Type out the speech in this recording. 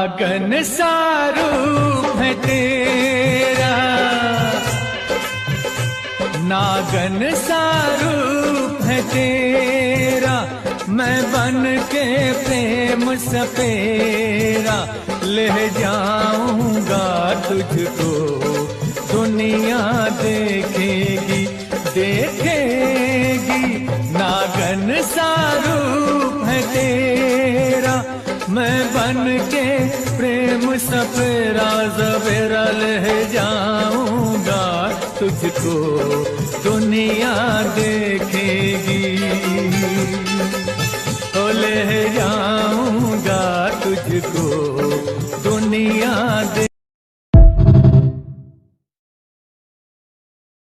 नागन सा रूप है तेरा, नागन सा रूप है तेरा, मैं बन के प्रेम सपेरा ले जाऊंगा तुझको, दुनिया देखेगी देखेगी। नागन सा रूप है तेरा, मैं बन के प्रेम सपेरा सपेरा ले जाऊंगा तुझको, दुनिया देखेगी। तो ले जाऊंगा तुझको, दुनिया